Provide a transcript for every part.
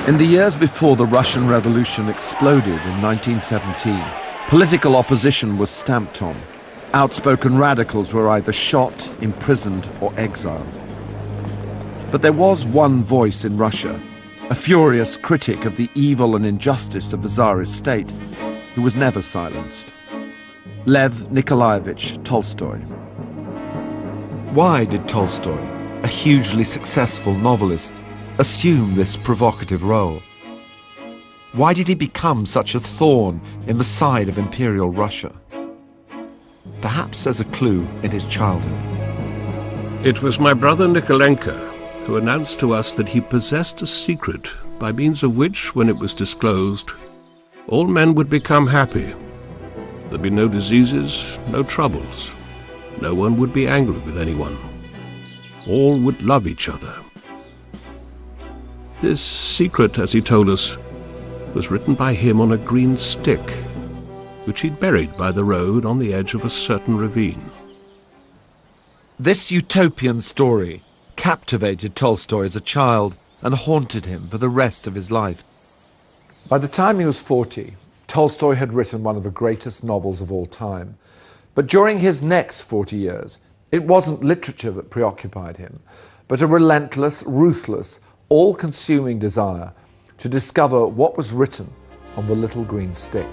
In the years before the Russian Revolution exploded in 1917, political opposition was stamped on. Outspoken radicals were either shot, imprisoned, or exiled. But there was one voice in Russia, a furious critic of the evil and injustice of the Tsarist state, who was never silenced. Lav Nikolaevic Tolstoj. Why did Tolstoj, a hugely successful novelist, assume this provocative role? Why did he become such a thorn in the side of Imperial Russia? Perhaps there's a clue in his childhood. It was my brother Nikolenka who announced to us that he possessed a secret by means of which, when it was disclosed, all men would become happy. There'd be no diseases, no troubles. No one would be angry with anyone. All would love each other. This secret, as he told us, was written by him on a green stick, which he'd buried by the road on the edge of a certain ravine. This utopian story captivated Tolstoy as a child and haunted him for the rest of his life. By the time he was 40, Tolstoy had written one of the greatest novels of all time. But during his next 40 years, it wasn't literature that preoccupied him, but a relentless, ruthless, all-consuming desire to discover what was written on the little green stick.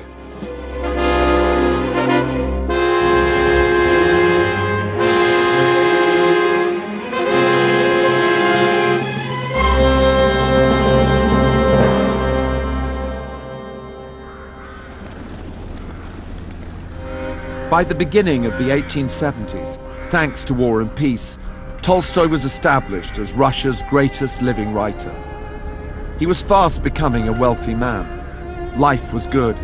By the beginning of the 1870s, thanks to War and Peace, Tolstoy was established as Russia's greatest living writer. He was fast becoming a wealthy man. Life was good.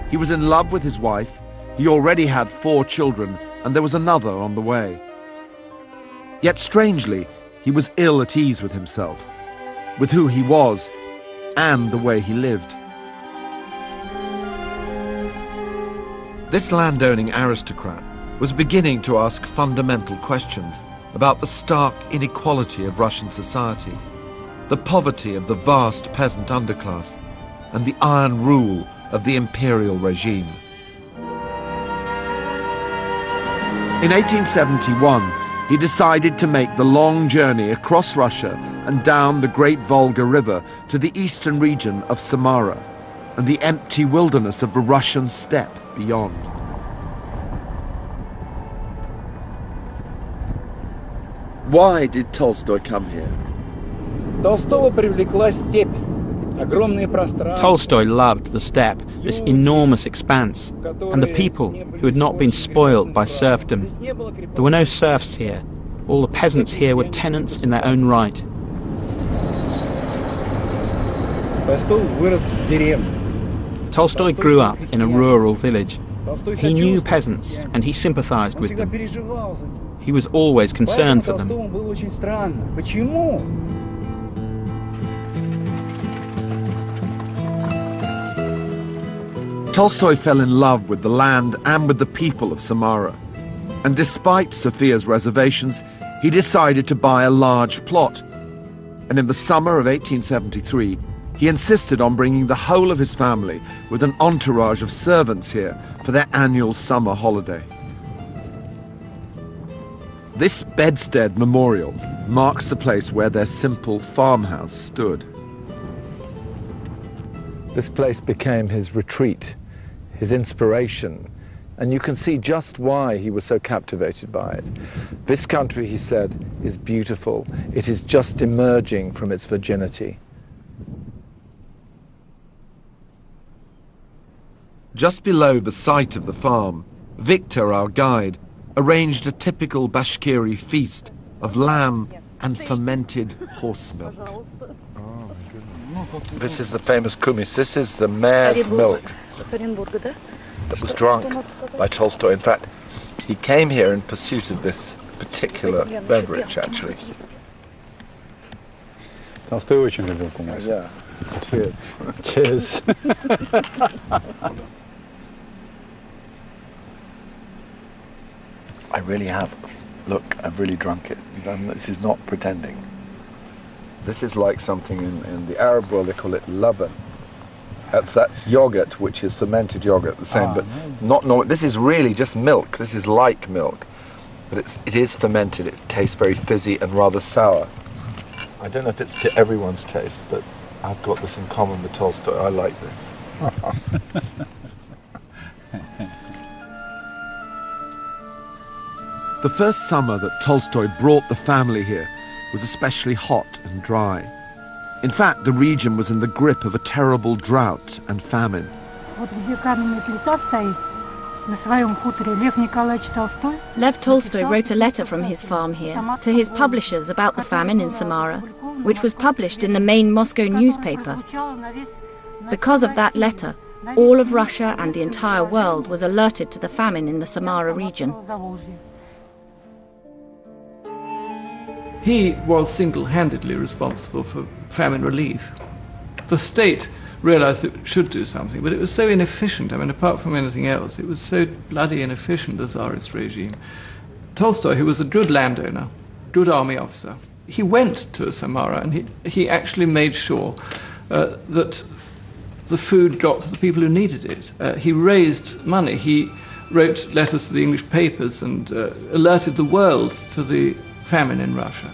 He was in love with his wife. He already had 4 children, and there was another on the way. Yet strangely, he was ill at ease with himself, with who he was, and the way he lived. This landowning aristocrat was beginning to ask fundamental questions about the stark inequality of Russian society, the poverty of the vast peasant underclass, and the iron rule of the imperial regime. In 1871, he decided to make the long journey across Russia and down the great Volga River to the eastern region of Samara and the empty wilderness of the Russian steppe beyond. Why did Tolstoy come here? Tolstoy loved the steppe, this enormous expanse, and the people who had not been spoilt by serfdom. There were no serfs here. All the peasants here were tenants in their own right. Tolstoy grew up in a rural village. He knew peasants and he sympathized with them. He was always concerned for them. Tolstoy fell in love with the land and with the people of Samara. And despite Sophia's reservations, he decided to buy a large plot. And in the summer of 1873, he insisted on bringing the whole of his family with an entourage of servants here for their annual summer holiday. This bedstead memorial marks the place where their simple farmhouse stood. This place became his retreat, his inspiration, and you can see just why he was so captivated by it. This country, he said, is beautiful. It is just emerging from its virginity. Just below the site of the farm, Victor, our guide, arranged a typical Bashkiri feast of lamb and fermented horse milk. This is the famous kumis. This is the mare's milk that was drunk by Tolstoy. In fact, he came here in pursuit of this particular beverage, actually. Tolstoy очень любил кумыс. Yeah. Cheers. Cheers. I really have. Look, I've really drunk it. This is not pretending. This is like something in the Arab world, they call it laban. That's yogurt, which is fermented yogurt, the same, but not normal. This is really just milk. This is like milk, but it is fermented. It tastes very fizzy and rather sour. I don't know if it's to everyone's taste, but I've got this in common with Tolstoy. I like this. The first summer that Tolstoy brought the family here was especially hot and dry. In fact, the region was in the grip of a terrible drought and famine. Lev Tolstoy wrote a letter from his farm here to his publishers about the famine in Samara, which was published in the main Moscow newspaper. Because of that letter, all of Russia and the entire world was alerted to the famine in the Samara region. He was single-handedly responsible for famine relief. The state realized it should do something, but it was so inefficient. I mean, apart from anything else, it was so bloody inefficient, the Tsarist regime. Tolstoy, who was a good landowner, good army officer, he went to Samara and he actually made sure that the food got to the people who needed it. He raised money. He wrote letters to the English papers and alerted the world to the famine in Russia.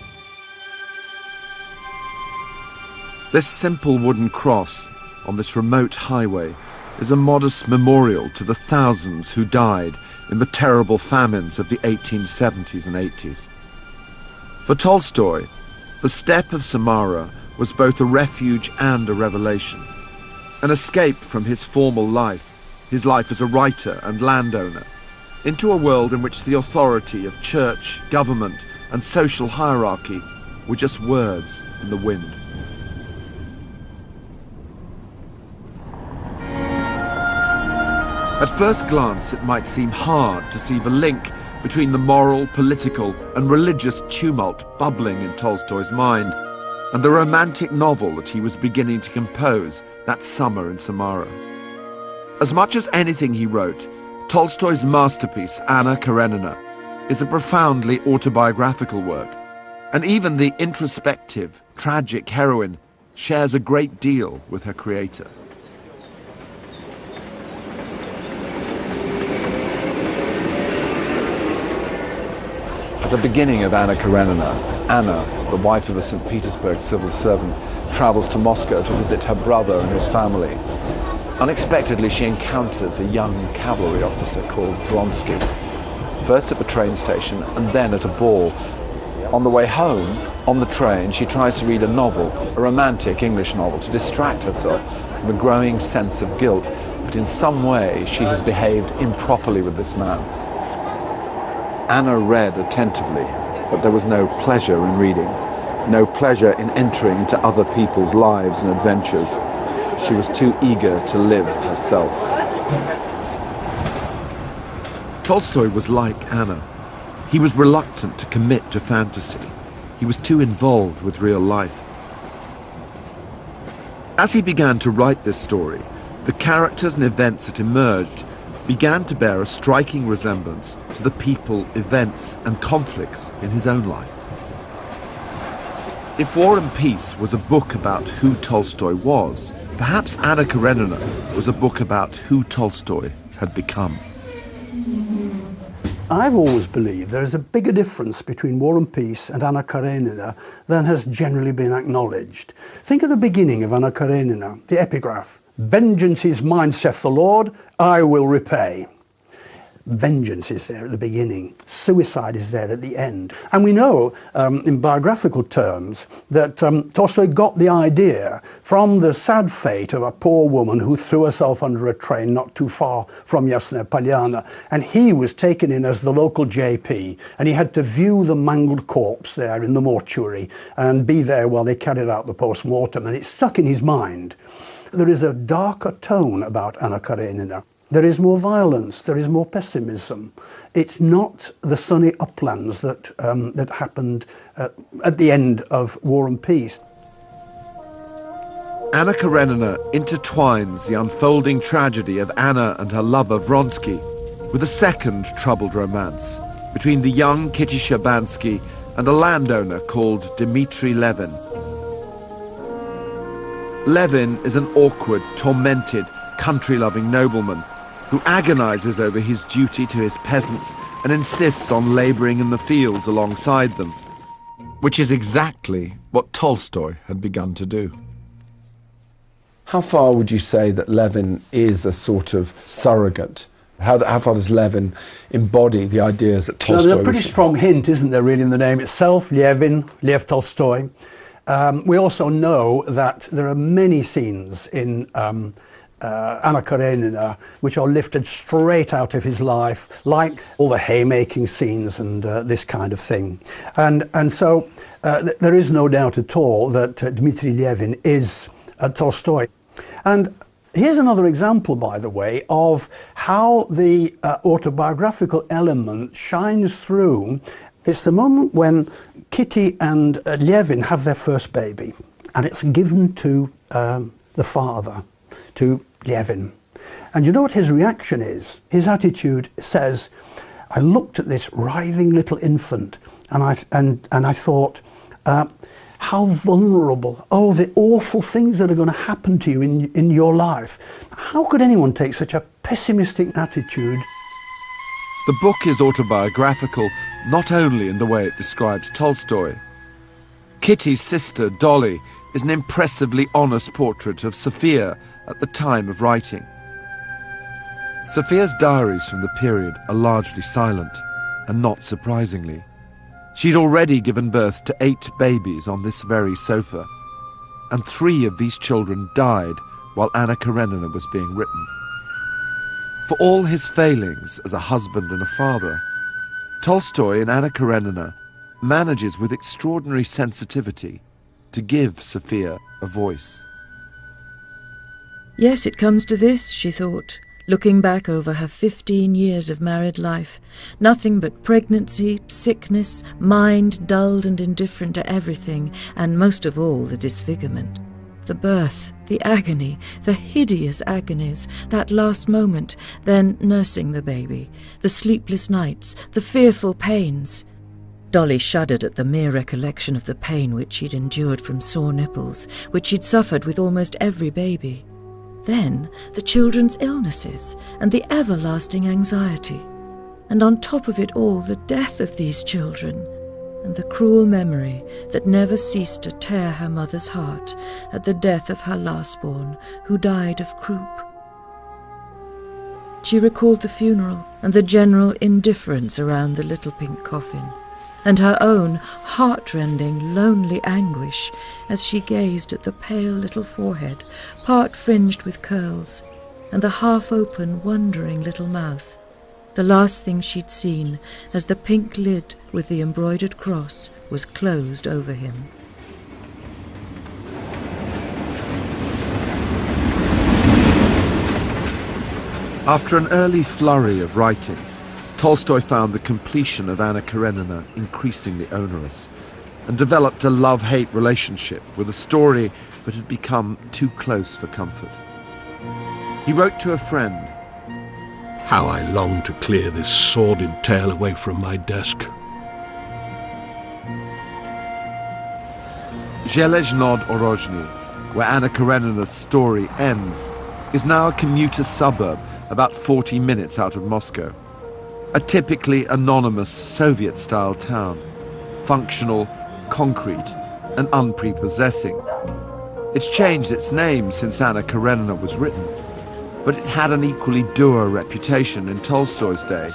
This simple wooden cross on this remote highway is a modest memorial to the thousands who died in the terrible famines of the 1870s and 80s. For Tolstoy, the steppe of Samara was both a refuge and a revelation, an escape from his formal life, his life as a writer and landowner, into a world in which the authority of church, government, and social hierarchy were just words in the wind. At first glance, it might seem hard to see the link between the moral, political, and religious tumult bubbling in Tolstoy's mind and the romantic novel that he was beginning to compose that summer in Samara. As much as anything he wrote, Tolstoy's masterpiece, Anna Karenina, is a profoundly autobiographical work, and even the introspective, tragic heroine shares a great deal with her creator. At the beginning of Anna Karenina, Anna, the wife of a St. Petersburg civil servant, travels to Moscow to visit her brother and his family. Unexpectedly, she encounters a young cavalry officer called Vronsky, first at the train station and then at a ball. On the way home, on the train, she tries to read a novel, a romantic English novel, to distract herself from a growing sense of guilt, but in some way she has behaved improperly with this man. Anna read attentively, but there was no pleasure in reading, no pleasure in entering into other people's lives and adventures. She was too eager to live herself. Tolstoy was like Anna. He was reluctant to commit to fantasy. He was too involved with real life. As he began to write this story, the characters and events that emerged began to bear a striking resemblance to the people, events, and conflicts in his own life. If War and Peace was a book about who Tolstoy was, perhaps Anna Karenina was a book about who Tolstoy had become. I've always believed there is a bigger difference between War and Peace and Anna Karenina than has generally been acknowledged. Think of the beginning of Anna Karenina, the epigraph. "Vengeance is mine, saith the Lord, I will repay." Vengeance is there at the beginning. Suicide is there at the end. And we know, in biographical terms, that Tolstoy got the idea from the sad fate of a poor woman who threw herself under a train not too far from Yasnaya Polyana. And he was taken in as the local JP, and he had to view the mangled corpse there in the mortuary and be there while they carried out the post-mortem. And it stuck in his mind. There is a darker tone about Anna Karenina. There is more violence, there is more pessimism. It's not the sunny uplands that happened at the end of War and Peace. Anna Karenina intertwines the unfolding tragedy of Anna and her lover Vronsky with a second troubled romance between the young Kitty Shabansky and a landowner called Dmitry Levin. Levin is an awkward, tormented, country-loving nobleman who agonizes over his duty to his peasants and insists on laboring in the fields alongside them, which is exactly what Tolstoy had begun to do. How far would you say that Levin is a sort of surrogate? How far does Levin embody the ideas that Tolstoy... There's a pretty strong hint, isn't there, really, in the name itself, Levin, Lev Tolstoy. We also know that there are many scenes in Anna Karenina which are lifted straight out of his life, like all the haymaking scenes and this kind of thing. And so there is no doubt at all that Dmitry Levin is Tolstoy. And here's another example, by the way, of how the autobiographical element shines through. It's the moment when Kitty and Levin have their first baby, and it's given to the father, to Levin. And you know what his reaction is? His attitude says, I looked at this writhing little infant, and I thought, how vulnerable, oh, the awful things that are going to happen to you in your life. How could anyone take such a pessimistic attitude? The book is autobiographical not only in the way it describes Tolstoy. Kitty's sister, Dolly, is an impressively honest portrait of Sophia at the time of writing. Sophia's diaries from the period are largely silent, and not surprisingly. She'd already given birth to 8 babies on this very sofa, and 3 of these children died while Anna Karenina was being written. For all his failings as a husband and a father, Tolstoy in Anna Karenina manages with extraordinary sensitivity to give Sophia a voice. Yes, it comes to this, she thought, looking back over her 15 years of married life. Nothing but pregnancy, sickness, mind dulled and indifferent to everything, and most of all the disfigurement. The birth, the agony, the hideous agonies, that last moment, then nursing the baby, the sleepless nights, the fearful pains. Dolly shuddered at the mere recollection of the pain which she'd endured from sore nipples, which she'd suffered with almost every baby. Then the children's illnesses and the everlasting anxiety. And on top of it all, the death of these children, and the cruel memory that never ceased to tear her mother's heart at the death of her last-born, who died of croup. She recalled the funeral and the general indifference around the little pink coffin, and her own heart-rending, lonely anguish as she gazed at the pale little forehead, part fringed with curls, and the half-open, wondering little mouth, the last thing she'd seen as the pink lid with the embroidered cross was closed over him. After an early flurry of writing, Tolstoy found the completion of Anna Karenina increasingly onerous, and developed a love-hate relationship with a story that had become too close for comfort. He wrote to a friend, How I long to clear this sordid tale away from my desk. Zhelezhnod Orozhny, where Anna Karenina's story ends, is now a commuter suburb about 40 minutes out of Moscow. A typically anonymous Soviet-style town, functional, concrete, and unprepossessing. It's changed its name since Anna Karenina was written, but it had an equally dour reputation in Tolstoy's day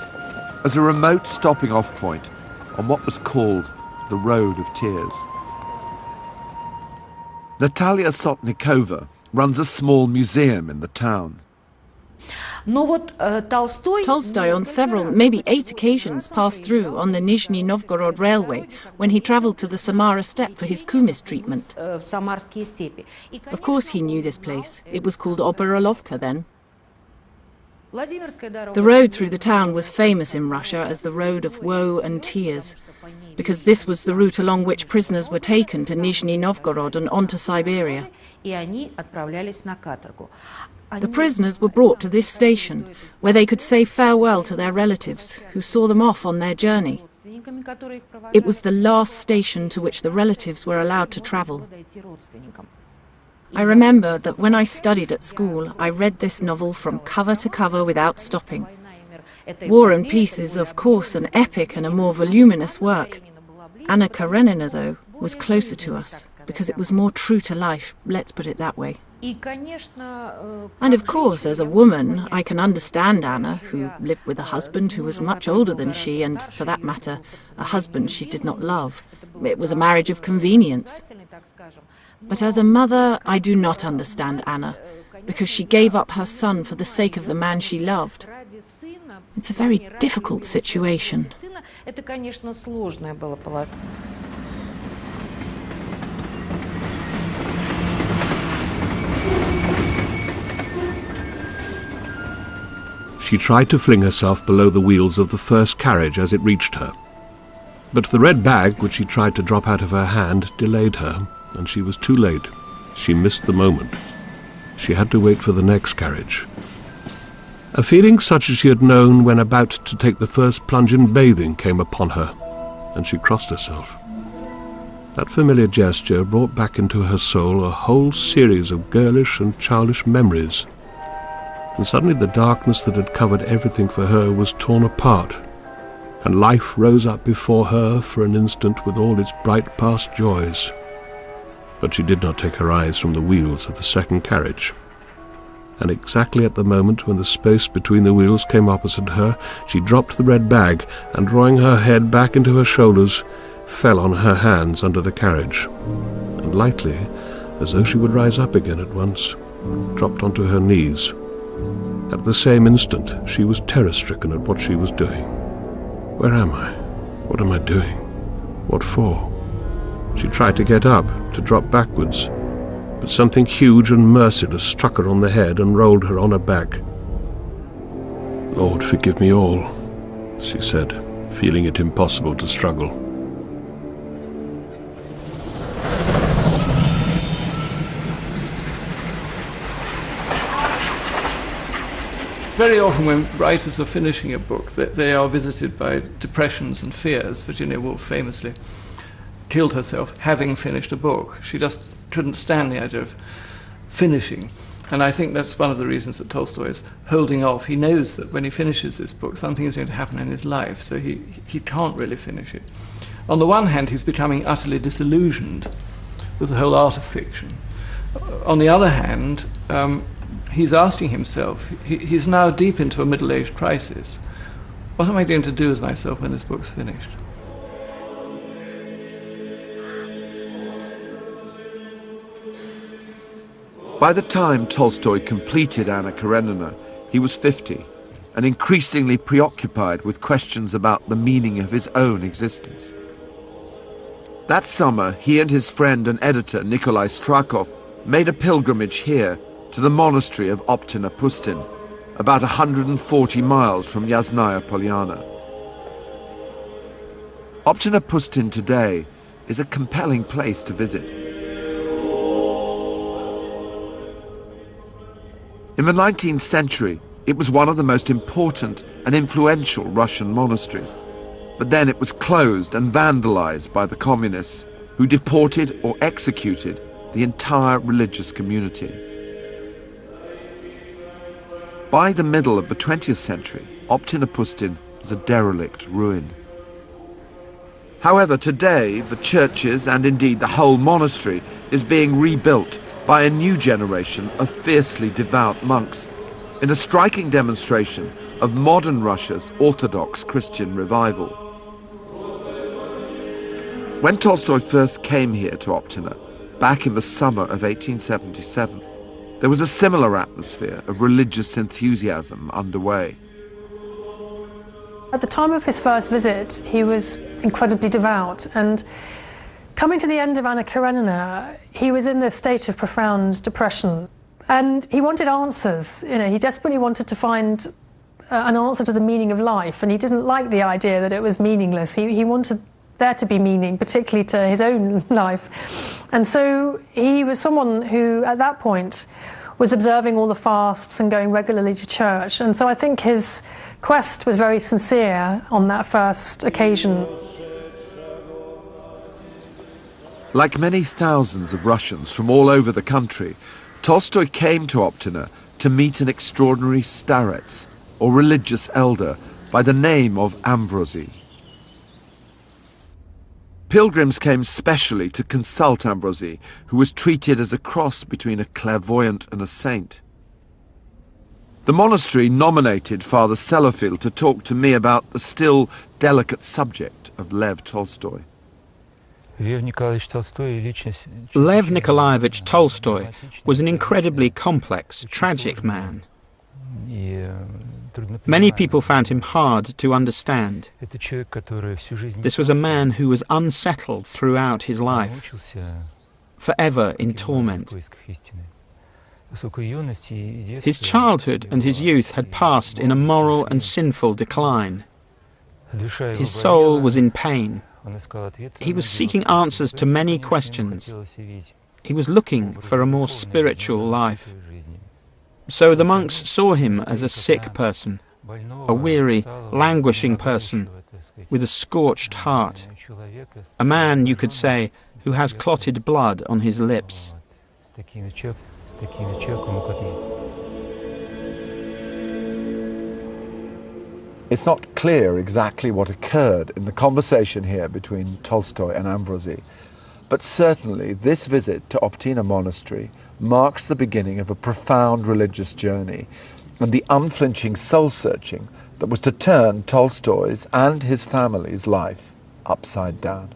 as a remote stopping-off point on what was called the Road of Tears. Natalia Sotnikova runs a small museum in the town. Tolstoy on several, maybe 8 occasions, passed through on the Nizhny Novgorod railway when he travelled to the Samara steppe for his kumis treatment. Of course he knew this place. It was called Oborolovka then. The road through the town was famous in Russia as the road of woe and tears, because this was the route along which prisoners were taken to Nizhny Novgorod and on to Siberia. The prisoners were brought to this station, where they could say farewell to their relatives, who saw them off on their journey. It was the last station to which the relatives were allowed to travel. I remember that when I studied at school, I read this novel from cover to cover without stopping. War and Peace is, of course, an epic and a more voluminous work. Anna Karenina, though, was closer to us, because it was more true to life, let's put it that way. And of course, as a woman, I can understand Anna, who lived with a husband who was much older than she, and, for that matter, a husband she did not love. It was a marriage of convenience. But as a mother, I do not understand Anna, because she gave up her son for the sake of the man she loved. It's a very difficult situation. She tried to fling herself below the wheels of the first carriage as it reached her. But the red bag, which she tried to drop out of her hand, delayed her, and she was too late. She missed the moment. She had to wait for the next carriage. A feeling such as she had known when about to take the first plunge in bathing came upon her, and she crossed herself. That familiar gesture brought back into her soul a whole series of girlish and childish memories. And suddenly the darkness that had covered everything for her was torn apart, and life rose up before her for an instant with all its bright past joys. But she did not take her eyes from the wheels of the second carriage. And exactly at the moment when the space between the wheels came opposite her, she dropped the red bag, and drawing her head back into her shoulders, fell on her hands under the carriage, and lightly, as though she would rise up again at once, dropped onto her knees. At the same instant, she was terror-stricken at what she was doing. Where am I? What am I doing? What for? She tried to get up, to drop backwards, but something huge and merciless struck her on the head and rolled her on her back. "Lord, forgive me all," she said, feeling it impossible to struggle. Very often when writers are finishing a book, they are visited by depressions and fears. Virginia Woolf famously killed herself having finished a book. She just couldn't stand the idea of finishing. And I think that's one of the reasons that Tolstoy is holding off. He knows that when he finishes this book, something is going to happen in his life, so he can't really finish it. On the one hand, he's becoming utterly disillusioned with the whole art of fiction. On the other hand, he's asking himself, he's now deep into a middle-age crisis. What am I going to do with myself when this book's finished? By the time Tolstoy completed Anna Karenina, he was 50 and increasingly preoccupied with questions about the meaning of his own existence. That summer, he and his friend and editor Nikolai Strakov made a pilgrimage here to the monastery of Optina Pustin, about 140 miles from Yasnaya Polyana. Optina Pustin today is a compelling place to visit. In the 19th century, it was one of the most important and influential Russian monasteries, but then it was closed and vandalized by the communists, who deported or executed the entire religious community. By the middle of the 20th century, Optina Pustin was a derelict ruin. However, today, the churches and indeed the whole monastery is being rebuilt by a new generation of fiercely devout monks in a striking demonstration of modern Russia's Orthodox Christian revival. When Tolstoy first came here to Optina, back in the summer of 1877, there was a similar atmosphere of religious enthusiasm underway. At the time of his first visit, he was incredibly devout, and coming to the end of Anna Karenina, he was in this state of profound depression, and he wanted answers. He desperately wanted to find an answer to the meaning of life, and he didn't like the idea that it was meaningless. He wanted there to be meaning, particularly to his own life. And so he was someone who, at that point, was observing all the fasts and going regularly to church. And so I think his quest was very sincere on that first occasion. Like many thousands of Russians from all over the country, Tolstoy came to Optina to meet an extraordinary starets, or religious elder, by the name of Ambrosi. Pilgrims came specially to consult Ambrosi, who was treated as a cross between a clairvoyant and a saint. The monastery nominated Father Sellafield to talk to me about the still delicate subject of Lev Tolstoy. Lev Nikolaevic Tolstoj was an incredibly complex, tragic man. Many people found him hard to understand. This was a man who was unsettled throughout his life, forever in torment. His childhood and his youth had passed in a moral and sinful decline. His soul was in pain. He was seeking answers to many questions. He was looking for a more spiritual life. So the monks saw him as a sick person, a weary, languishing person with a scorched heart, a man, you could say, who has clotted blood on his lips. It's not clear exactly what occurred in the conversation here between Tolstoy and Ambrosi, but certainly this visit to Optina Monastery marks the beginning of a profound religious journey and the unflinching soul-searching that was to turn Tolstoy's and his family's life upside down.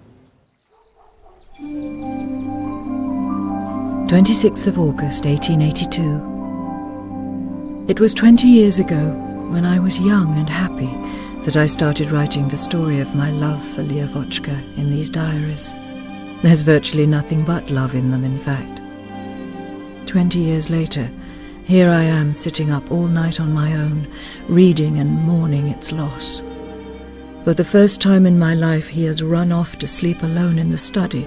26th of August, 1882. It was 20 years ago, when I was young and happy, that I started writing the story of my love for Lyovochka in these diaries. There's virtually nothing but love in them, in fact. 20 years later, here I am sitting up all night on my own, reading and mourning its loss. For the first time in my life, he has run off to sleep alone in the study.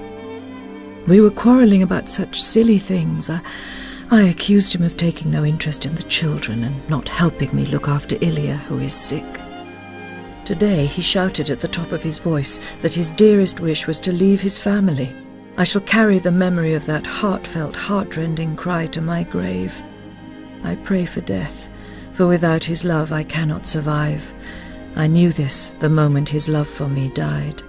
We were quarrelling about such silly things. I accused him of taking no interest in the children and not helping me look after Ilya, who is sick. Today he shouted at the top of his voice that his dearest wish was to leave his family. I shall carry the memory of that heartfelt, heartrending cry to my grave. I pray for death, for without his love I cannot survive. I knew this the moment his love for me died.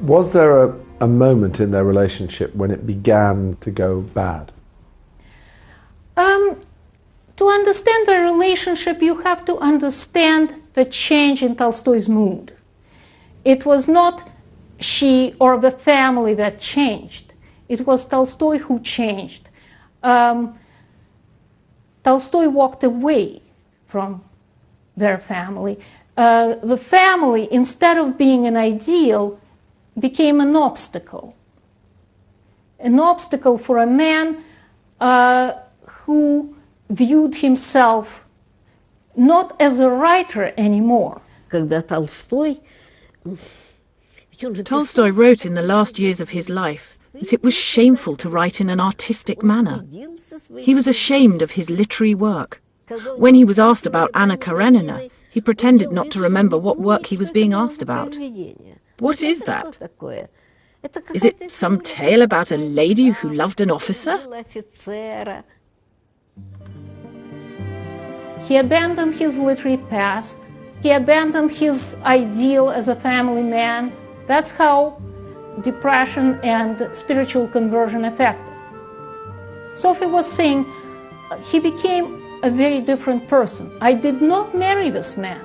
Was there a moment in their relationship when it began to go bad? To understand the relationship, you have to understand the change in Tolstoy's mood. It was not she or the family that changed. It was Tolstoy who changed. Tolstoy walked away from their family. The family, instead of being an ideal, became an obstacle for a man who viewed himself not as a writer anymore. Tolstoy wrote in the last years of his life that it was shameful to write in an artistic manner. He was ashamed of his literary work. When he was asked about Anna Karenina, he pretended not to remember what work he was being asked about. What is that? Is it some tale about a lady who loved an officer? He abandoned his literary past. He abandoned his ideal as a family man. That's how depression and spiritual conversion affected. Sophie was saying, he became a very different person. I did not marry this man.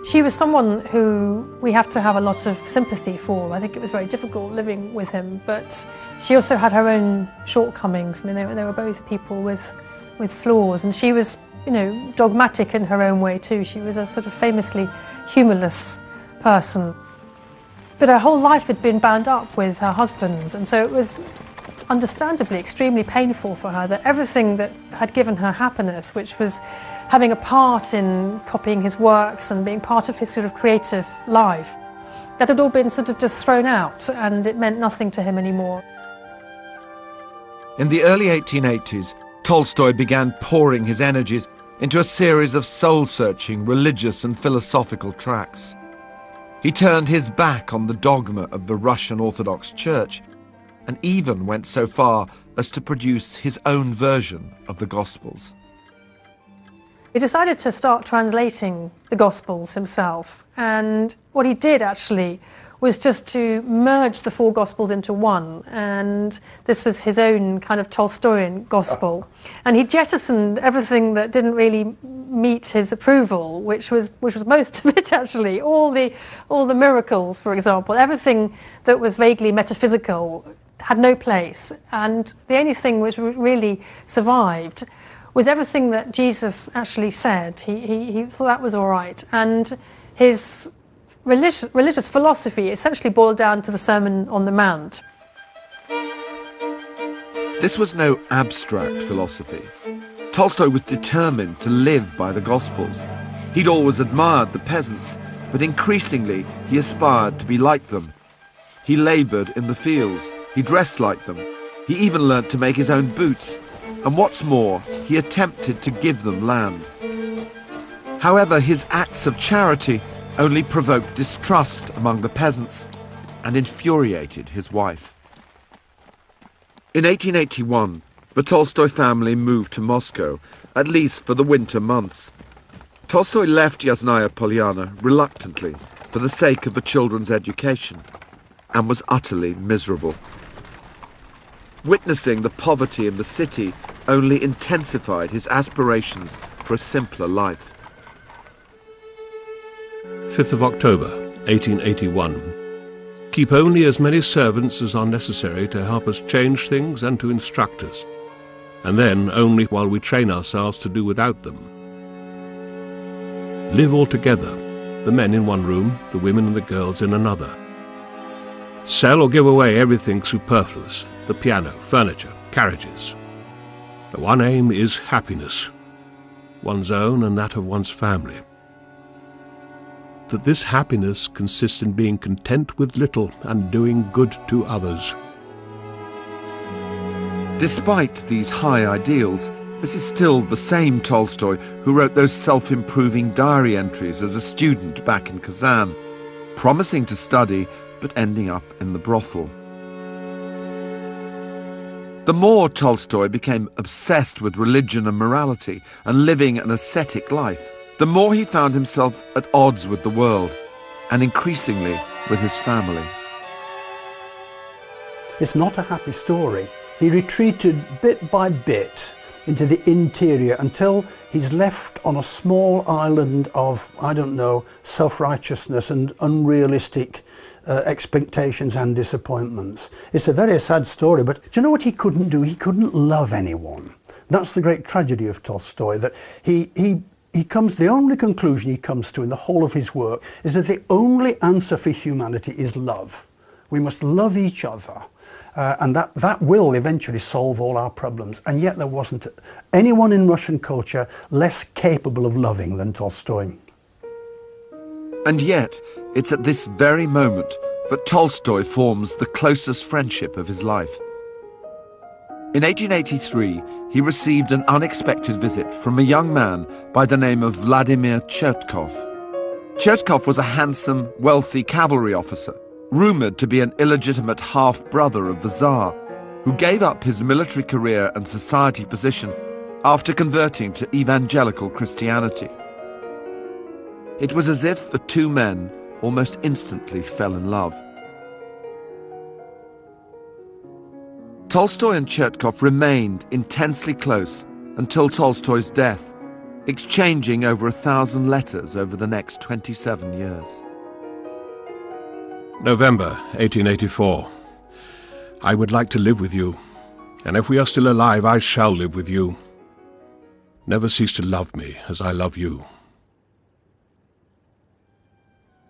She was someone who we have to have a lot of sympathy for. I think it was very difficult living with him, but she also had her own shortcomings. I mean, they were both people with flaws, and she was, you know, dogmatic in her own way too. She was a sort of famously humorless person. But her whole life had been bound up with her husband's, and so it was understandably extremely painful for her that everything that had given her happiness, which was having a part in copying his works and being part of his sort of creative life, that had all been sort of just thrown out, and it meant nothing to him anymore. In the early 1880s, Tolstoy began pouring his energies into a series of soul-searching religious and philosophical tracts. He turned his back on the dogma of the Russian Orthodox Church and even went so far as to produce his own version of the Gospels. He decided to start translating the Gospels himself, and what he did actually was just to merge the four Gospels into one, and this was his own kind of Tolstoyan Gospel. And he jettisoned everything that didn't really meet his approval, which was most of it actually. All the miracles, for example, everything that was vaguely metaphysical had no place, and the only thing which really survived was everything that Jesus actually said. He thought that was all right, and his religious philosophy essentially boiled down to the Sermon on the Mount. This was no abstract philosophy. Tolstoy was determined to live by the Gospels. He'd always admired the peasants, but increasingly he aspired to be like them. He laboured in the fields, he dressed like them, he even learnt to make his own boots, and what's more, he attempted to give them land. However, his acts of charity only provoked distrust among the peasants and infuriated his wife. In 1881, the Tolstoy family moved to Moscow, at least for the winter months. Tolstoy left Yasnaya Polyana reluctantly for the sake of the children's education, and was utterly miserable. Witnessing the poverty in the city only intensified his aspirations for a simpler life. 5th of October, 1881. Keep only as many servants as are necessary to help us change things and to instruct us, and then only while we train ourselves to do without them. Live all together, the men in one room, the women and the girls in another. Sell or give away everything superfluous, the piano, furniture, carriages. The one aim is happiness, one's own and that of one's family. That this happiness consists in being content with little and doing good to others. Despite these high ideals, this is still the same Tolstoy who wrote those self-improving diary entries as a student back in Kazan, promising to study but ending up in the brothel. The more Tolstoy became obsessed with religion and morality and living an ascetic life, the more he found himself at odds with the world, and increasingly with his family. It's not a happy story. He retreated bit by bit into the interior until he's left on a small island of, I don't know, self-righteousness and unrealistic expectations and disappointments. It's a very sad story, but do you know what he couldn't do? He couldn't love anyone. That's the great tragedy of Tolstoy, that the only conclusion he comes to in the whole of his work is that the only answer for humanity is love. We must love each other, and that will eventually solve all our problems. And yet there wasn't anyone in Russian culture less capable of loving than Tolstoy. And yet, it's at this very moment that Tolstoy forms the closest friendship of his life. In 1883, he received an unexpected visit from a young man by the name of Vladimir Chertkov. Chertkov was a handsome, wealthy cavalry officer, rumoured to be an illegitimate half-brother of the Tsar, who gave up his military career and society position after converting to evangelical Christianity. It was as if the two men almost instantly fell in love. Tolstoy and Chertkov remained intensely close until Tolstoy's death, exchanging over 1,000 letters over the next 27 years. November 1884. I would like to live with you, and if we are still alive, I shall live with you. Never cease to love me as I love you.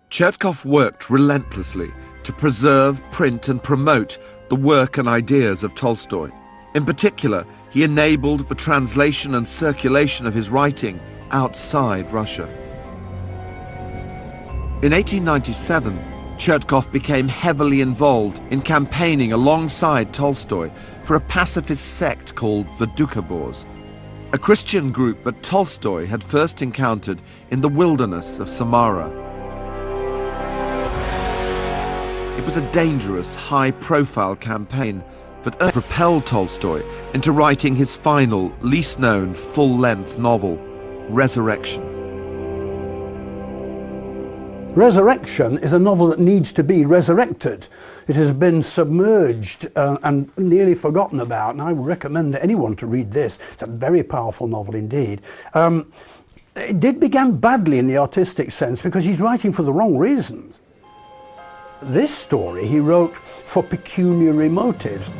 Chertkov worked relentlessly to preserve, print and promote the work and ideas of Tolstoy. In particular, he enabled the translation and circulation of his writing outside Russia. In 1897, Chertkov became heavily involved in campaigning alongside Tolstoy for a pacifist sect called the Doukhobors, a Christian group that Tolstoy had first encountered in the wilderness of Samara. was a dangerous, high-profile campaign that propelled Tolstoy into writing his final, least-known, full-length novel, Resurrection. Resurrection is a novel that needs to be resurrected. It has been submerged and nearly forgotten about, and I would recommend anyone to read this. It's a very powerful novel indeed. It did begin badly in the artistic sense because he's writing for the wrong reasons. This story he wrote for pecuniary motives.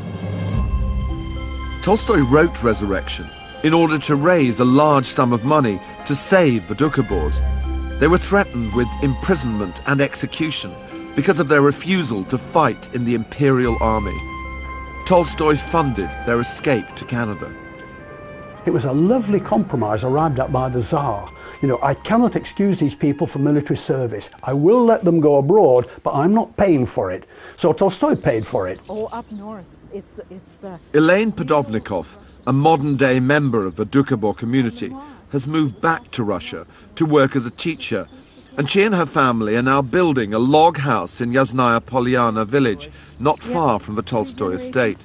Tolstoy wrote Resurrection in order to raise a large sum of money to save the Doukhobors. They were threatened with imprisonment and execution because of their refusal to fight in the Imperial Army. Tolstoy funded their escape to Canada. It was a lovely compromise arrived at by the Tsar. You know, I cannot excuse these people from military service. I will let them go abroad, but I'm not paying for it. So Tolstoy paid for it. Oh, up north. It's the... Elaine Podovnikov, a modern-day member of the Doukhobor community, has moved back to Russia to work as a teacher, and she and her family are now building a log house in Yasnaya Polyana village, not far from the Tolstoy estate.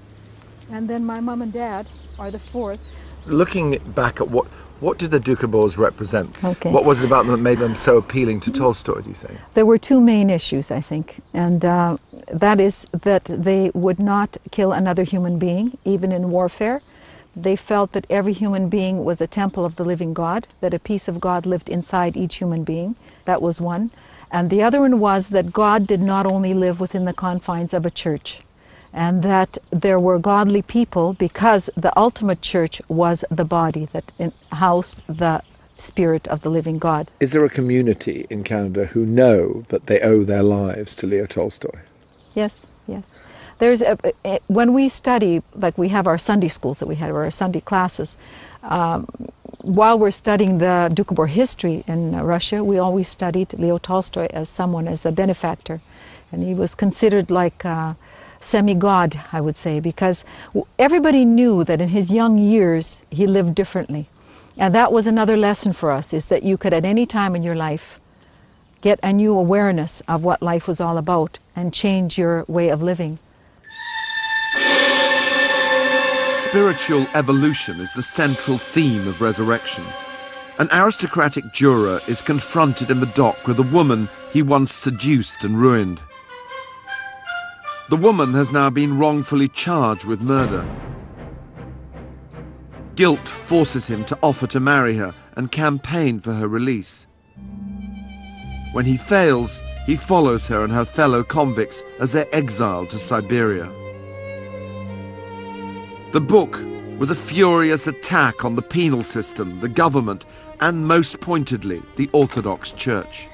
And then my mum and dad are the fourth. Looking back at what did the Doukhobors represent? Okay. What was it about them that made them so appealing to Tolstoy, do you think? There were two main issues, I think, and that is that they would not kill another human being, even in warfare. They felt that every human being was a temple of the living God, that a piece of God lived inside each human being. That was one. And the other one was that God did not only live within the confines of a church, and that there were godly people because the ultimate church was the body that housed the spirit of the living God. Is there a community in Canada who know that they owe their lives to Leo Tolstoy? Yes, yes. There's when we study, like we have our Sunday schools that we have, or our Sunday classes, while we're studying the Doukhobor history in Russia, we always studied Leo Tolstoy as someone, as a benefactor. And he was considered like a semi-god, I would say, because everybody knew that in his young years he lived differently. And that was another lesson for us, is that you could at any time in your life get a new awareness of what life was all about and change your way of living. Spiritual evolution is the central theme of Resurrection. An aristocratic juror is confronted in the dock with a woman he once seduced and ruined. The woman has now been wrongfully charged with murder. Guilt forces him to offer to marry her and campaign for her release. When he fails, he follows her and her fellow convicts as they're exiled to Siberia. The book was a furious attack on the penal system, the government, and most pointedly, the Orthodox Church.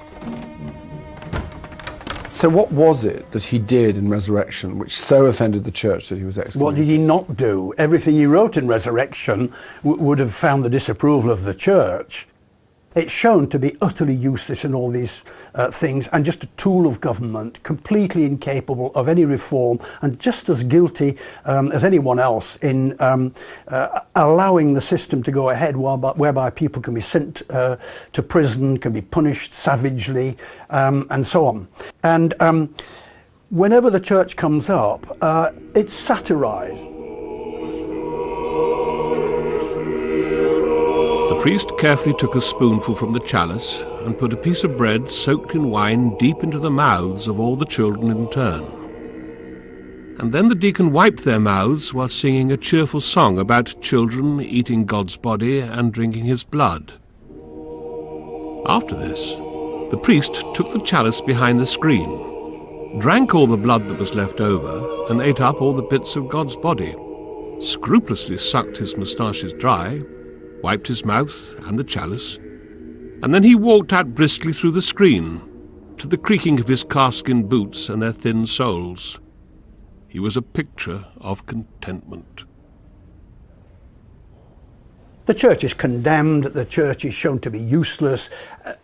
So what was it that he did in Resurrection which so offended the church that he was executed? What did he not do? Everything he wrote in Resurrection would have found the disapproval of the church. It's shown to be utterly useless in all these things and just a tool of government, completely incapable of any reform and just as guilty as anyone else in allowing the system to go ahead whereby people can be sent to prison, can be punished savagely, and so on. And whenever the church comes up, it's satirized. The priest carefully took a spoonful from the chalice and put a piece of bread soaked in wine deep into the mouths of all the children in turn. And then the deacon wiped their mouths while singing a cheerful song about children eating God's body and drinking his blood. After this, the priest took the chalice behind the screen, drank all the blood that was left over, and ate up all the bits of God's body, scrupulously sucked his moustaches dry, wiped his mouth and the chalice, and then he walked out briskly through the screen, to the creaking of his calfskin boots and their thin soles. He was a picture of contentment. The church is condemned, the church is shown to be useless,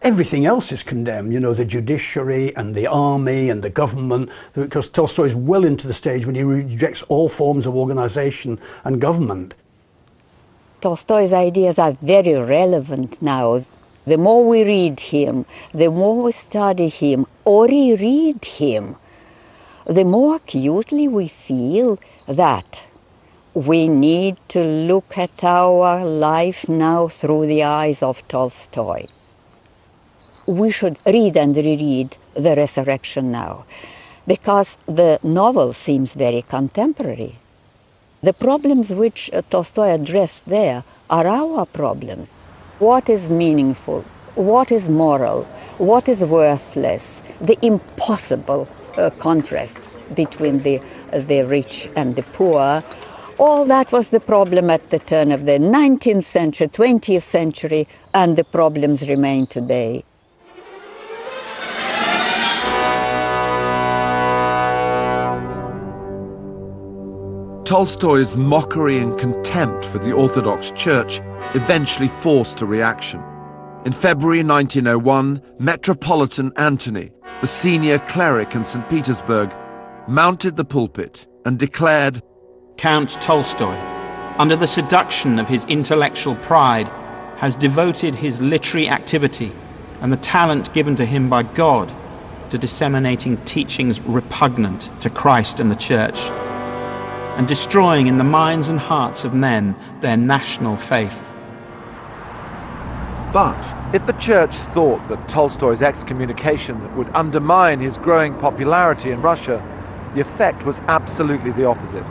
everything else is condemned, you know, the judiciary and the army and the government, because Tolstoy is well into the stage when he rejects all forms of organization and government. Tolstoy's ideas are very relevant now. The more we read him, the more we study him or reread him, the more acutely we feel that we need to look at our life now through the eyes of Tolstoy. We should read and reread The Resurrection now, because the novel seems very contemporary. The problems which Tolstoy addressed there are our problems. What is meaningful? What is moral? What is worthless? The impossible contrast between the rich and the poor. All that was the problem at the turn of the 19th century, 20th century, and the problems remain today. Tolstoy's mockery and contempt for the Orthodox Church eventually forced a reaction. In February 1901, Metropolitan Antony, the senior cleric in St. Petersburg, mounted the pulpit and declared, Count Tolstoy, under the seduction of his intellectual pride, has devoted his literary activity and the talent given to him by God to disseminating teachings repugnant to Christ and the Church, and destroying in the minds and hearts of men their national faith. But if the Church thought that Tolstoy's excommunication would undermine his growing popularity in Russia, the effect was absolutely the opposite.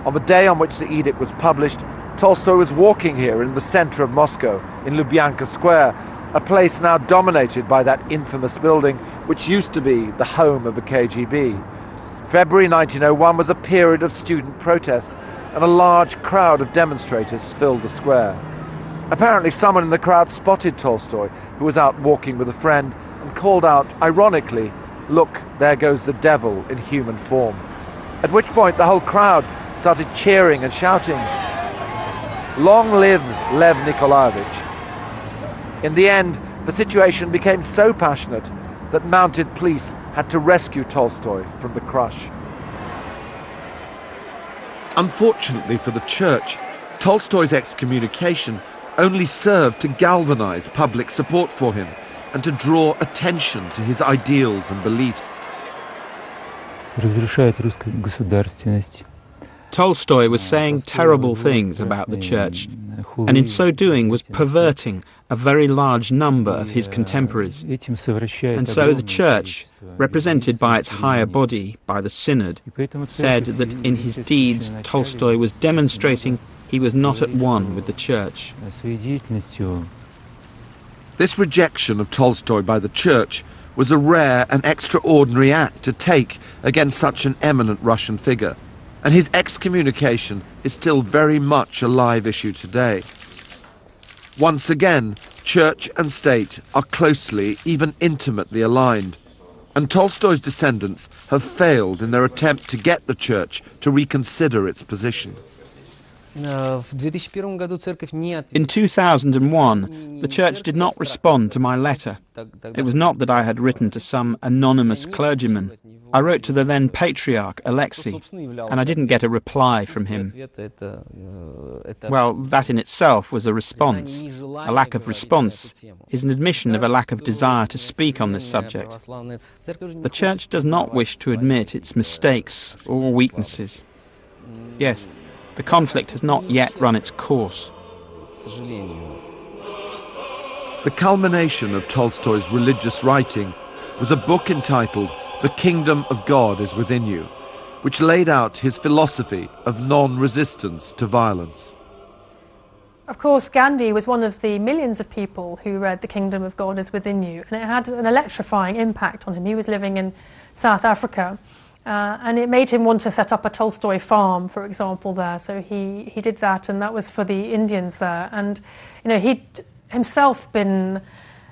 On the day on which the edict was published, Tolstoy was walking here in the center of Moscow, in Lubyanka Square, a place now dominated by that infamous building which used to be the home of the KGB. February 1901 was a period of student protest, and a large crowd of demonstrators filled the square. Apparently someone in the crowd spotted Tolstoy, who was out walking with a friend, and called out, ironically, "Look, there goes the devil in human form." At which point the whole crowd started cheering and shouting, "Long live Lav Nikolaevic." In the end, the situation became so passionate that mounted police had to rescue Tolstoy from the crush. Unfortunately for the Church, Tolstoy's excommunication only served to galvanize public support for him and to draw attention to his ideals and beliefs. Tolstoy was saying terrible things about the Church, and in so doing was perverting a very large number of his contemporaries. And so the Church, represented by its higher body, by the Synod, said that in his deeds Tolstoy was demonstrating he was not at one with the Church. This rejection of Tolstoy by the Church was a rare and extraordinary act to take against such an eminent Russian figure, and his excommunication is still very much a live issue today. Once again, Church and state are closely, even intimately aligned, and Tolstoy's descendants have failed in their attempt to get the Church to reconsider its position. In 2001, the Church did not respond to my letter. It was not that I had written to some anonymous clergyman. I wrote to the then Patriarch, Alexei, and I didn't get a reply from him. Well, that in itself was a response. A lack of response is an admission of a lack of desire to speak on this subject. The Church does not wish to admit its mistakes or weaknesses. Yes, the conflict has not yet run its course. The culmination of Tolstoy's religious writing was a book entitled The Kingdom of God is Within You, which laid out his philosophy of non-resistance to violence. Of course, Gandhi was one of the millions of people who read The Kingdom of God is Within You, and it had an electrifying impact on him. He was living in South Africa, and it made him want to set up a Tolstoy farm, for example, there. So he did that, and that was for the Indians there. And you know, he'd himself been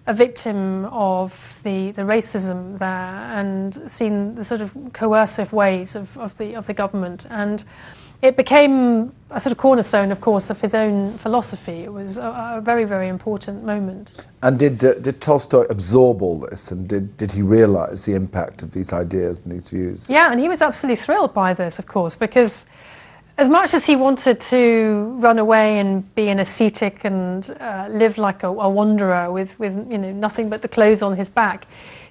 a victim of the racism there and seen the sort of coercive ways of the government. And it became a sort of cornerstone, of course, of his own philosophy. It was a very, very important moment. And did Tolstoy absorb all this, and did he realise the impact of these ideas and these views? Yeah, and he was absolutely thrilled by this, of course, because as much as he wanted to run away and be an ascetic and live like a wanderer with you know, nothing but the clothes on his back,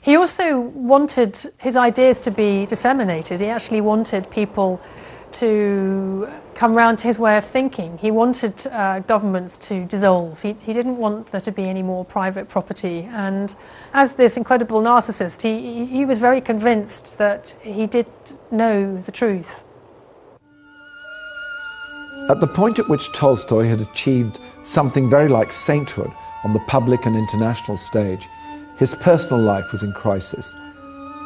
He also wanted his ideas to be disseminated. He actually wanted people to come round to his way of thinking. He wanted governments to dissolve. He didn't want there to be any more private property. And as this incredible narcissist, he was very convinced that he did know the truth. At the point at which Tolstoy had achieved something very like sainthood on the public and international stage, his personal life was in crisis,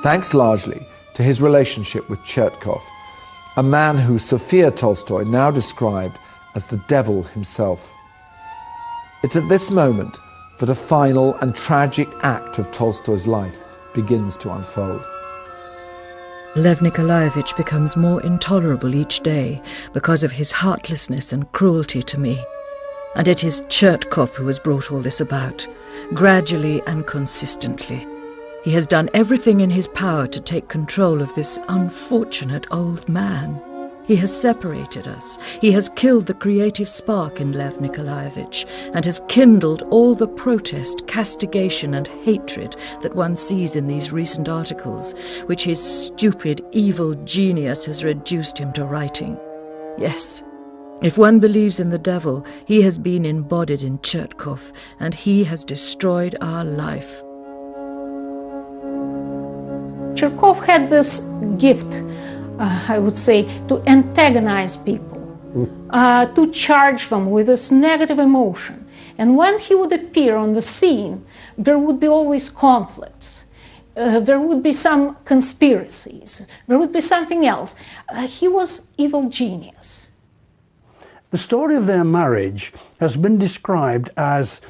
thanks largely to his relationship with Chertkov, a man who Sophia Tolstoy now described as the devil himself. It's at this moment that a final and tragic act of Tolstoy's life begins to unfold. Lav Nikolaevic becomes more intolerable each day because of his heartlessness and cruelty to me. And it is Chertkov who has brought all this about, gradually and consistently. He has done everything in his power to take control of this unfortunate old man. He has separated us. He has killed the creative spark in Lav Nikolaevic and has kindled all the protest, castigation and hatred that one sees in these recent articles, which his stupid, evil genius has reduced him to writing. Yes, if one believes in the devil, he has been embodied in Chertkov, and he has destroyed our life. Chertkov had this gift, I would say, to antagonize people, to charge them with this negative emotion. And when he would appear on the scene, there would be always conflicts. There would be some conspiracies. There would be something else. He was evil genius. The story of their marriage has been described as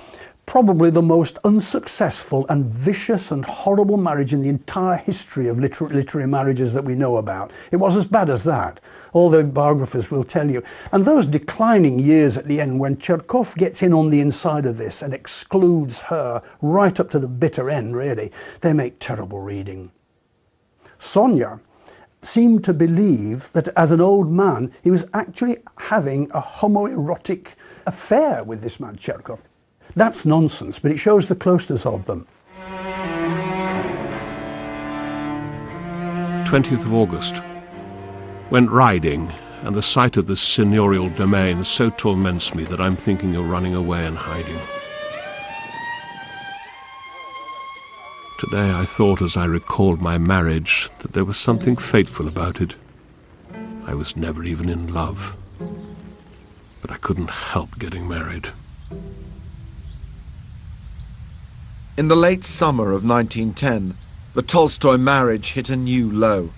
probably the most unsuccessful and vicious and horrible marriage in the entire history of literary marriages that we know about. It was as bad as that. All the biographers will tell you. And those declining years at the end when Chertkov gets in on the inside of this and excludes her right up to the bitter end, really, they make terrible reading. Sonia seemed to believe that as an old man, he was actually having a homoerotic affair with this man, Chertkov. That's nonsense, but it shows the closeness of them. 20th of August. Went riding, and the sight of this seigneurial domain so torments me that I'm thinking of running away and hiding. Today I thought, as I recalled my marriage, that there was something fateful about it. I was never even in love, but I couldn't help getting married. In the late summer of 1910, the Tolstoy marriage hit a new low.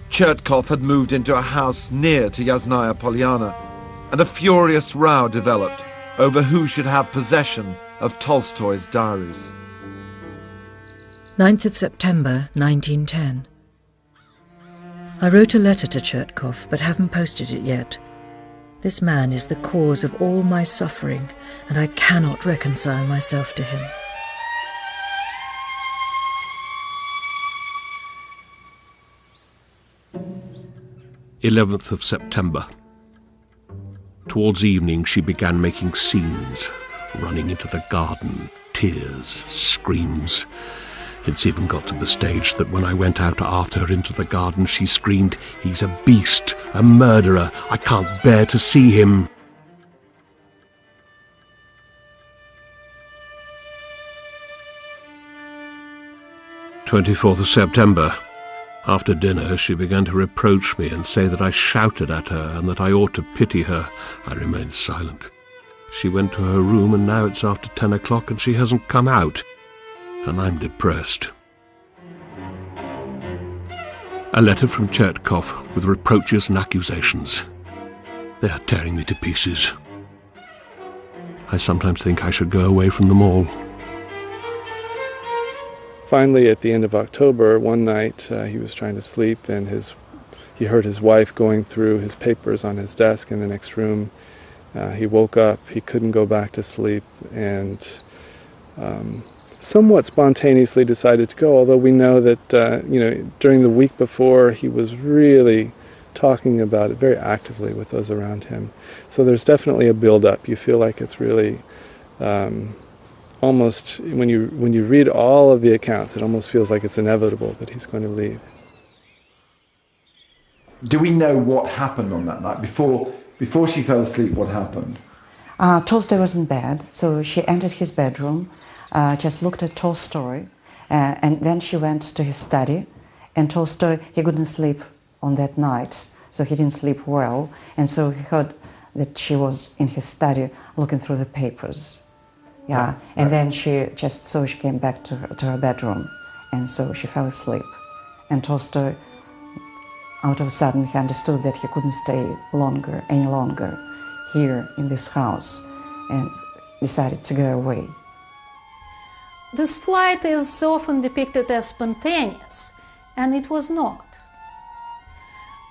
Chertkov had moved into a house near to Yasnaya Polyana, and a furious row developed over who should have possession of Tolstoy's diaries. 9th of September, 1910. I wrote a letter to Chertkov, but haven't posted it yet. This man is the cause of all my suffering, and I cannot reconcile myself to him. "11th of September. Towards evening she began making scenes, running into the garden, tears, screams. It's even got to the stage that when I went out after her into the garden, she screamed, 'He's a beast, a murderer, I can't bear to see him.' "24th of September. After dinner, she began to reproach me and say that I shouted at her and that I ought to pity her. I remained silent. She went to her room, and now it's after 10 o'clock and she hasn't come out. And I'm depressed." A letter from Chertkov with reproaches and accusations. They are tearing me to pieces. I sometimes think I should go away from them all. Finally, at the end of October, one night he was trying to sleep, and he heard his wife going through his papers on his desk in the next room. He woke up, he couldn't go back to sleep, and somewhat spontaneously decided to go, although we know that during the week before he was really talking about it very actively with those around him. So there's definitely a build-up. You feel like it's really almost, when you read all of the accounts, it almost feels like it's inevitable that he's going to leave. Do we know what happened on that night? Before she fell asleep, what happened? Tolstoy was in bed, so she entered his bedroom, just looked at Tolstoy, and then she went to his study. And Tolstoy, he couldn't sleep on that night, so he didn't sleep well. And so he heard that she was in his study looking through the papers. Yeah, and then she came back to her bedroom, and so she fell asleep. And Tolstoy, out of a sudden, he understood that he couldn't stay any longer here in this house, and decided to go away. This flight is often depicted as spontaneous, and it was not.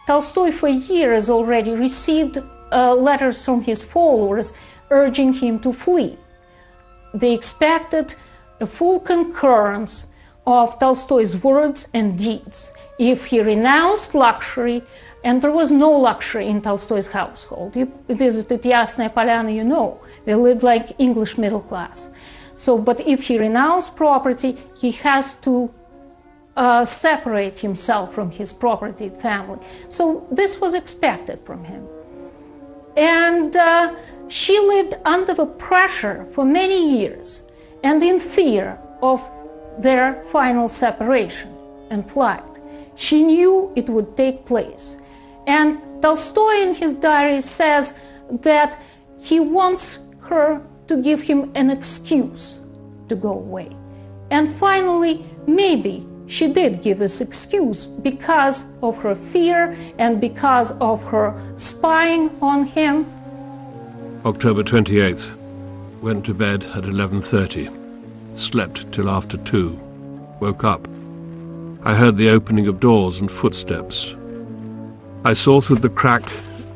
Tolstoy for years already received letters from his followers urging him to flee. They expected a full concurrence of Tolstoy's words and deeds if he renounced luxury, and there was no luxury in Tolstoy's household. You visited Yasnaya Polyana, you know, they lived like English middle class. So, but if he renounced property, he has to separate himself from his property family. So this was expected from him. And she lived under the pressure for many years and in fear of their final separation and flight. She knew it would take place. And Tolstoy in his diary says that he wants her to give him an excuse to go away. And finally, maybe she did give this excuse because of her fear and because of her spying on him. October 28th. Went to bed at 11:30. Slept till after 2. Woke up. I heard the opening of doors and footsteps. I saw through the crack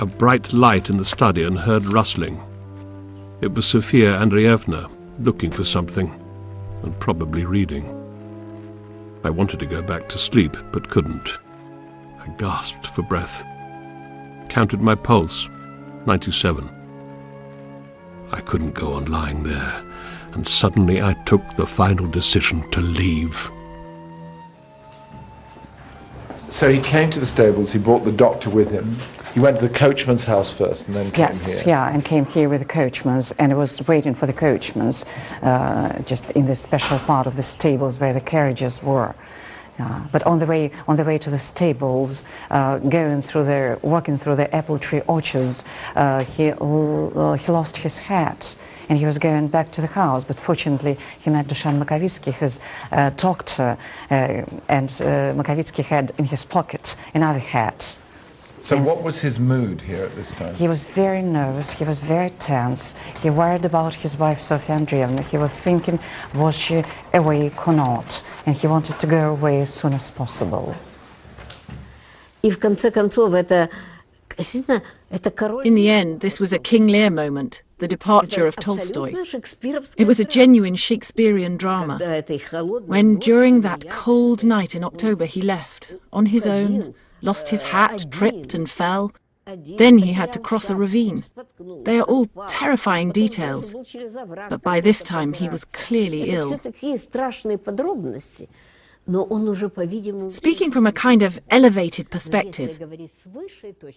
a bright light in the study and heard rustling. It was Sofia Andreevna looking for something and probably reading. I wanted to go back to sleep but couldn't. I gasped for breath. Counted my pulse, 97. I couldn't go on lying there, and suddenly I took the final decision to leave. So he came to the stables, he brought the doctor with him. He went to the coachman's house first and then came here. Yes, yeah, and came here with the coachman's, and I was waiting for the coachman's just in the special part of the stables where the carriages were. But on the way to the stables, walking through the apple tree orchards, he lost his hat, and he was going back to the house. But fortunately, he met Dusan Makovitsky, his doctor, and Makovitsky had in his pocket another hat. So what was his mood here at this time? He was very nervous, he was very tense, he worried about his wife Sofia Andreevna, he was thinking, was she awake or not, and he wanted to go away as soon as possible. In the end, this was a King Lear moment, the departure of Tolstoy. It was a genuine Shakespearean drama, when during that cold night in October he left, on his own, lost his hat, tripped and fell. Then he had to cross a ravine. They are all terrifying details, but by this time he was clearly ill. Speaking from a kind of elevated perspective,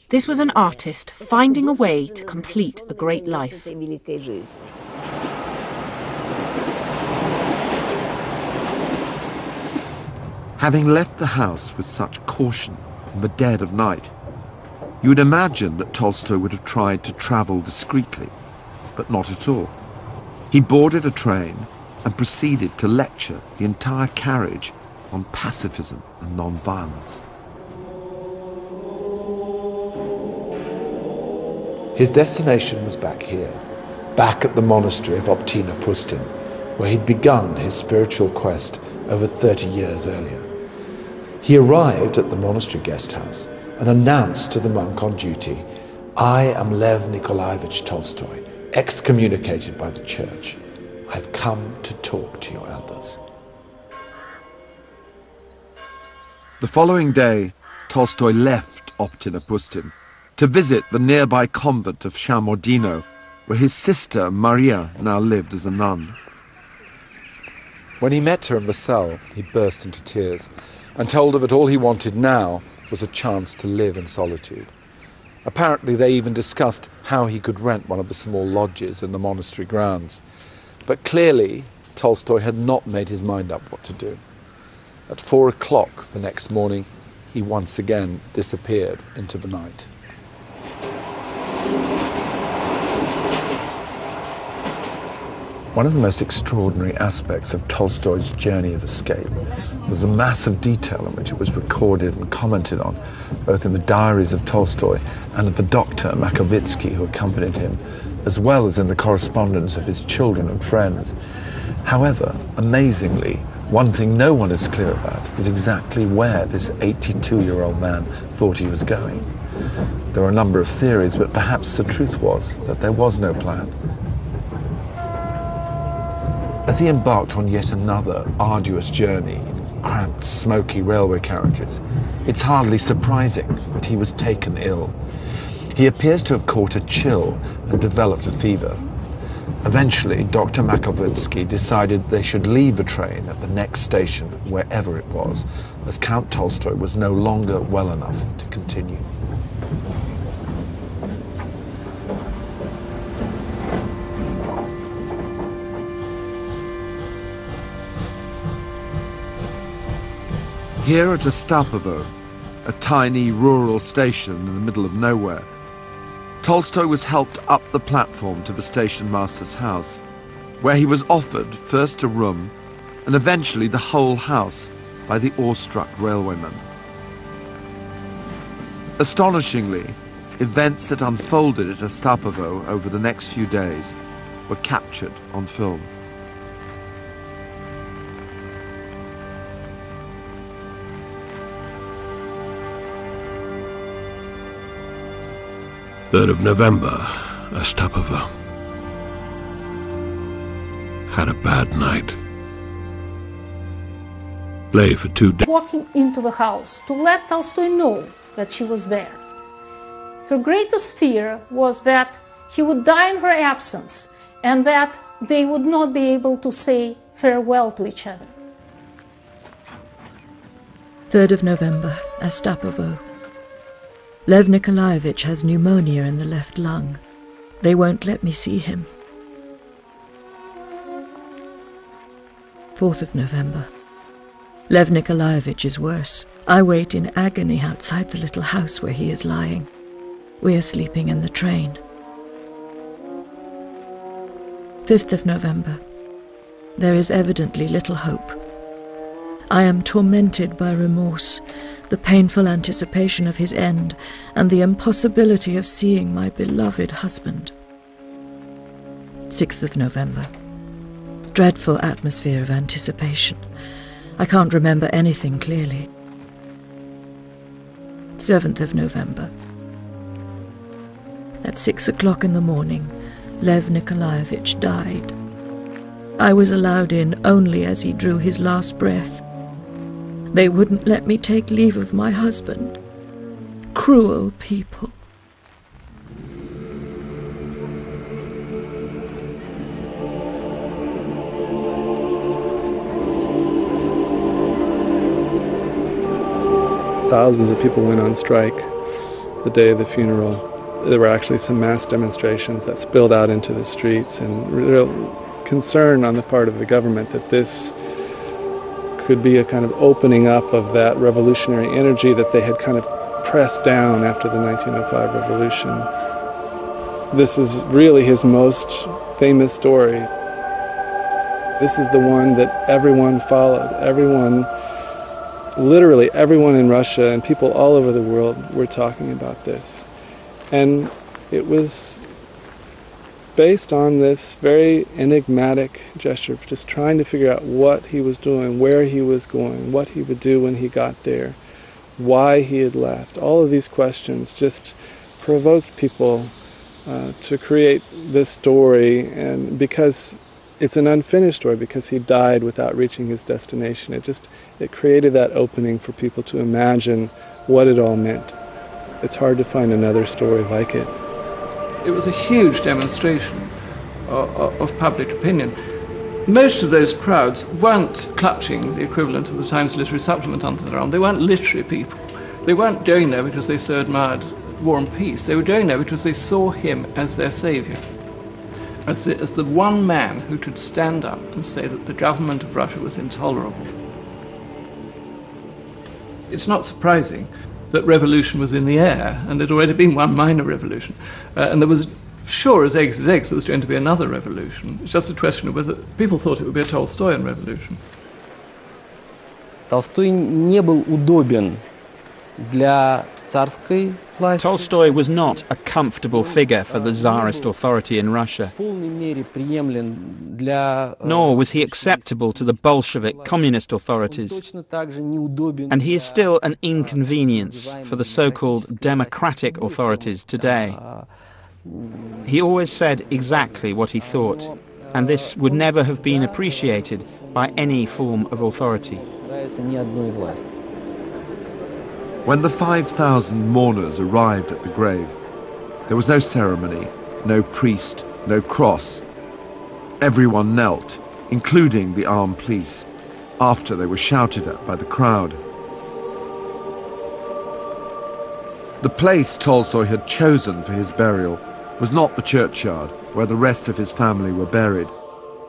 this was an artist finding a way to complete a great life. Having left the house with such caution in the dead of night, you would imagine that Tolstoy would have tried to travel discreetly, but not at all. He boarded a train and proceeded to lecture the entire carriage on pacifism and non-violence. His destination was back here, back at the monastery of Optina Pustin, where he'd begun his spiritual quest over 30 years earlier. He arrived at the monastery guest house and announced to the monk on duty, "I am Lav Nikolaevic Tolstoj, excommunicated by the church. I've come to talk to your elders." The following day, Tolstoy left Optina Pustin to visit the nearby convent of Shamordino, where his sister Maria now lived as a nun. When he met her in the cell, he burst into tears and told her that all he wanted now was a chance to live in solitude. Apparently they even discussed how he could rent one of the small lodges in the monastery grounds. But clearly, Tolstoy had not made his mind up what to do. At 4 o'clock the next morning, he once again disappeared into the night. One of the most extraordinary aspects of Tolstoy's journey of escape was the massive detail in which it was recorded and commented on, both in the diaries of Tolstoy and of the doctor Makovitsky who accompanied him, as well as in the correspondence of his children and friends. However, amazingly, one thing no one is clear about is exactly where this 82-year-old man thought he was going. There are a number of theories, but perhaps the truth was that there was no plan. As he embarked on yet another arduous journey in cramped, smoky railway carriages, it's hardly surprising that he was taken ill. He appears to have caught a chill and developed a fever. Eventually, Dr. Makovitsky decided they should leave the train at the next station, wherever it was, as Count Tolstoy was no longer well enough to continue. Here at Ostavi, a tiny rural station in the middle of nowhere, Tolstoy was helped up the platform to the station master's house, where he was offered first a room and eventually the whole house by the awestruck railwayman. Astonishingly, events that unfolded at Ostavi over the next few days were captured on film. November, Ostavi. Had a bad night. Lay for 2 days. Walking into the house to let Tolstoy know that she was there. Her greatest fear was that he would die in her absence and that they would not be able to say farewell to each other. 3rd of November, Ostavi. Lav Nikolaevic has pneumonia in the left lung. They won't let me see him. 4th of November. Lav Nikolaevic is worse. I wait in agony outside the little house where he is lying. We are sleeping in the train. 5th of November. There is evidently little hope. I am tormented by remorse, the painful anticipation of his end, and the impossibility of seeing my beloved husband. 6th of November. Dreadful atmosphere of anticipation. I can't remember anything clearly. 7th of November. At 6 o'clock in the morning, Lav Nikolaevic died. I was allowed in only as he drew his last breath. They wouldn't let me take leave of my husband. Cruel people. Thousands of people went on strike the day of the funeral. There were actually some mass demonstrations that spilled out into the streets, and real concern on the part of the government that this could be a kind of opening up of that revolutionary energy that they had kind of pressed down after the 1905 revolution. This is really his most famous story. This is the one that everyone followed. Everyone, literally everyone in Russia and people all over the world were talking about this. And it was based on this very enigmatic gesture, just trying to figure out what he was doing, where he was going, what he would do when he got there, why he had left. All of these questions just provoked people to create this story, and because it's an unfinished story, because he died without reaching his destination, it created that opening for people to imagine what it all meant. It's hard to find another story like it. It was a huge demonstration of public opinion. Most of those crowds weren't clutching the equivalent of the Times Literary Supplement under their arm. They weren't literary people. They weren't going there because they so admired War and Peace. They were going there because they saw him as their saviour, as the one man who could stand up and say that the government of Russia was intolerable. It's not surprising that revolution was in the air, and there'd already been one minor revolution, and there was, sure as eggs, there was going to be another revolution. It's just a question of whether people thought it would be a Tolstoyan revolution. Толстой не был удобен для царской власти. Tolstoy was not a comfortable figure for the Tsarist authority in Russia, В полной мере приемлем для nor was he acceptable to the Bolshevik communist authorities, точно так же неудобен. and he is still an inconvenience for the so-called democratic authorities today. He always said exactly what he thought, and this would never have been appreciated by any form of authority. Ни одной власти. When the 5,000 mourners arrived at the grave, there was no ceremony, no priest, no cross. Everyone knelt, including the armed police, after they were shouted at by the crowd. The place Tolstoy had chosen for his burial was not the churchyard where the rest of his family were buried,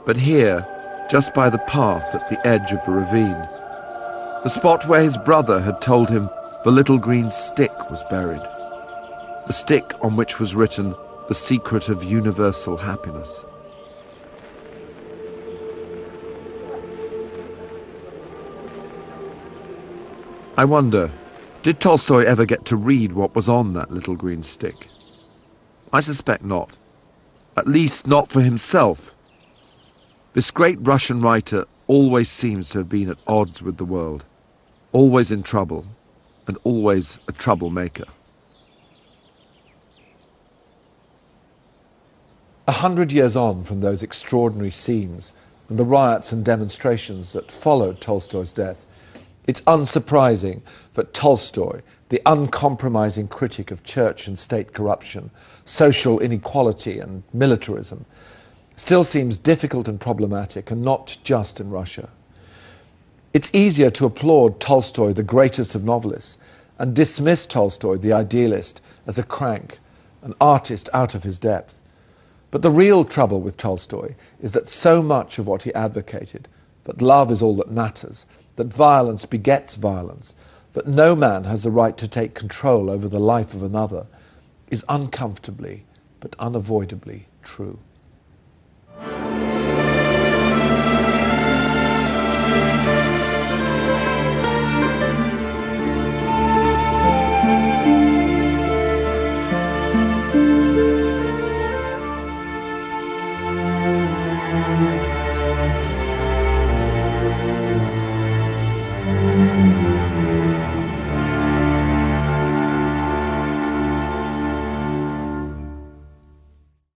but here, just by the path at the edge of a ravine. The spot where his brother had told him the little green stick was buried. The stick on which was written the secret of universal happiness. I wonder, did Tolstoy ever get to read what was on that little green stick? I suspect not. At least not for himself. This great Russian writer always seems to have been at odds with the world, always in trouble, and always a troublemaker. 100 years on from those extraordinary scenes and the riots and demonstrations that followed Tolstoy's death, it's unsurprising that Tolstoy, the uncompromising critic of church and state corruption, social inequality and militarism, still seems difficult and problematic, and not just in Russia. It's easier to applaud Tolstoy, the greatest of novelists, and dismiss Tolstoy, the idealist, as a crank, an artist out of his depth. But the real trouble with Tolstoy is that so much of what he advocated, that love is all that matters, that violence begets violence, that no man has the right to take control over the life of another, is uncomfortably but unavoidably true. Thank you.